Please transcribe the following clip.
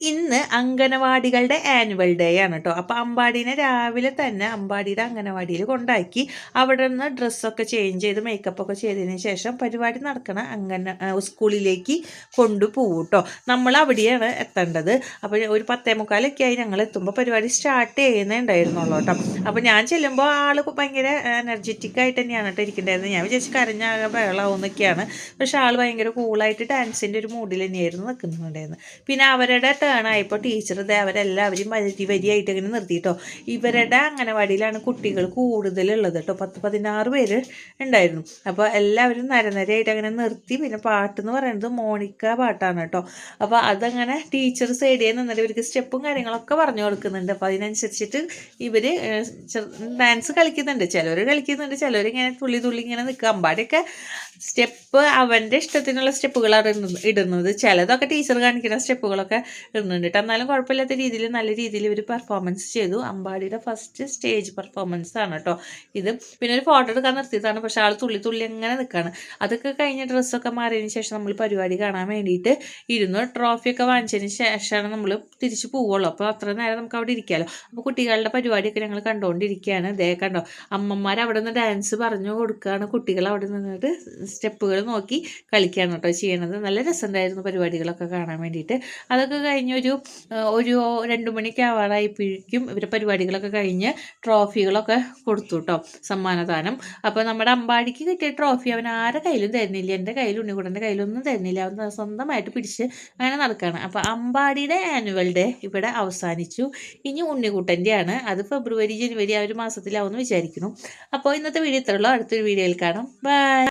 ഇന്ന് അംഗനവാടികളുടെ annual day ആണ് കേട്ടോ. അപ്പോൾ അമ്പാടീനെ രാവിലെ തന്നെ അമ്പാടിയുടെ അംഗനവാടിയിൽ കൊണ്ടാക്കി അവിടെ നിന്ന് ഡ്രസ്സൊക്കെ ചേഞ്ച് ചെയ്ത് മേക്കപ്പൊക്കെ ചെയ്തതിന് ശേഷം പരിപാടി നടക്കണ സ്കൂളിലേക്ക് കൊണ്ടുപോകും കേട്ടോ. നമ്മൾ അവിടെയാണ് എത്തേണ്ടത്. അപ്പോൾ ഒരു 10:45 ആയി ഞങ്ങൾ എത്തുമ്പോൾ പരിപാടി സ്റ്റാർട്ട് ചെയ്യുന്നേ ഉണ്ടായിരുന്നുള്ളൂ കേട്ടോ. അപ്പോൾ ഞാൻ ചെല്ലുമ്പോൾ ആൾ ഭയങ്കര എനർജറ്റിക് ആയിട്ട് തന്നെയാണ് കേട്ടോ ഇരിക്കേണ്ടായിരുന്നത്. ഞാൻ വിചാരിച്ച് കരഞ്ഞാകെ ബഹളാവുന്നൊക്കെയാണ്. പക്ഷേ ആൾ ഭയങ്കര കൂളായിട്ട് ഡാൻസിൻ്റെ ഒരു മൂഡിൽ തന്നെയായിരുന്നു നിൽക്കുന്നുണ്ടായിരുന്നത്. പിന്നെ അവരുടെ ടേണായപ്പോൾ ടീച്ചർ അവരെല്ലാവരും വരിയായിട്ട് ഇങ്ങനെ നിർത്തിയിട്ടോ. ഇവരുടെ അംഗനവാടിയിലാണ് കുട്ടികൾ കൂടുതലുള്ളത് കേട്ടോ. 10-16 പേര് ഉണ്ടായിരുന്നു. അപ്പോൾ എല്ലാവരും നരനരയായിട്ട് അങ്ങനെ നിർത്തി. പിന്നെ പാട്ടെന്ന് പറയുന്നത് മോണിക്ക പാട്ടാണ് കേട്ടോ. അപ്പോൾ അതങ്ങനെ ടീച്ചർ സൈഡിൽ നിന്നിട്ട് ഇവർക്ക് സ്റ്റെപ്പും കാര്യങ്ങളൊക്കെ പറഞ്ഞു കൊടുക്കുന്നുണ്ട്. അപ്പോൾ അതിനനുസരിച്ചിട്ട് ഇവർ ഡാൻസ് കളിക്കുന്നുണ്ട്. ചിലർ കളിക്കുന്നുണ്ട്, ചിലരിങ്ങനെ തുള്ളി തുള്ളി ഇങ്ങനെ നിൽക്കുക. അമ്പാടിയൊക്കെ സ്റ്റെപ്പ് അവൻ്റെ ഇഷ്ടത്തിനുള്ള സ്റ്റെപ്പുകളാണ് ഇടുന്നത്. ചിലതൊക്കെ ടീച്ചർ കാണിക്കുന്ന സ്റ്റെപ്പുകളൊക്കെ ഇടുന്നുണ്ട് കേട്ടോ. എന്നാലും കുഴപ്പമില്ലാത്ത രീതിയിൽ നല്ല രീതിയിൽ ഇവർ പെർഫോമൻസ് ചെയ്തു. അമ്പാടിയുടെ ഫസ്റ്റ് സ്റ്റേജ് പെർഫോമൻസ് ആണ് കേട്ടോ ഇത്. പിന്നെ ഒരു ഫോട്ടോ എടുക്കാൻ നിർത്തിയതാണ്. പക്ഷേ ആൾ തുള്ളി തുള്ളി അങ്ങനെ നിൽക്കുകയാണ്. അതൊക്കെ കഴിഞ്ഞ ഡ്രസ്സൊക്കെ മാറിയതിന് ശേഷം നമ്മൾ പരിപാടി കാണാൻ വേണ്ടിയിട്ട് ഇരുന്നു. ട്രോഫിയൊക്കെ വാങ്ങിച്ചതിന് ശേഷമാണ് നമ്മൾ തിരിച്ച് പോവുള്ളൂ. അപ്പോൾ അത്ര നേരം നമുക്ക് അവിടെ ഇരിക്കാമല്ലോ. അപ്പോൾ കുട്ടികളുടെ പരിപാടിയൊക്കെ ഞങ്ങൾ കണ്ടുകൊണ്ടിരിക്കുകയാണ്. ദേ കണ്ടോ, അമ്മമാർ അവിടെ നിന്ന് ഡാൻസ് പറഞ്ഞു കൊടുക്കുകയാണ്. കുട്ടികൾ അവിടെ നിന്നിട്ട് സ്റ്റെപ്പുകൾ നോക്കി കളിക്കുകയാണ് കേട്ടോ ചെയ്യണത്. നല്ല രസമുണ്ടായിരുന്നു പരിപാടികളൊക്കെ കാണാൻ വേണ്ടിയിട്ട്. അതൊക്കെ കഴിഞ്ഞ് ഒരു 2 മണിക്ക് ആവാറായപ്പോഴേക്കും ഇവരുടെ പരിപാടികളൊക്കെ കഴിഞ്ഞ് ട്രോഫികളൊക്കെ കൊടുത്തു കേട്ടോ, സമ്മാനദാനം. അപ്പോൾ നമ്മുടെ അമ്പാടിക്ക് കിട്ടിയ ട്രോഫി അവൻ ആരുടെ കയ്യിലും തരുന്നില്ല. എൻ്റെ കയ്യിലും ഉണ്ണിക്കുട്ടൻ്റെ കയ്യിലൊന്നും തരുന്നില്ല. അവൻ സ്വന്തമായിട്ട് പിടിച്ച് അങ്ങനെ നടക്കുകയാണ്. അപ്പോൾ അമ്പാടിയുടെ ആനുവൽ ഡേ ഇവിടെ അവസാനിച്ചു. ഇനി ഉണ്ണിക്കുട്ടൻ്റെയാണ്. അത് ഫെബ്രുവരി ജനുവരി ആ ഒരു മാസത്തിലാവുമെന്ന് വിചാരിക്കുന്നു. അപ്പോൾ ഇന്നത്തെ വീഡിയോ ഇത്രയുള്ളൂ. അടുത്തൊരു വീഡിയോയിൽ കാണാം. ബൈ.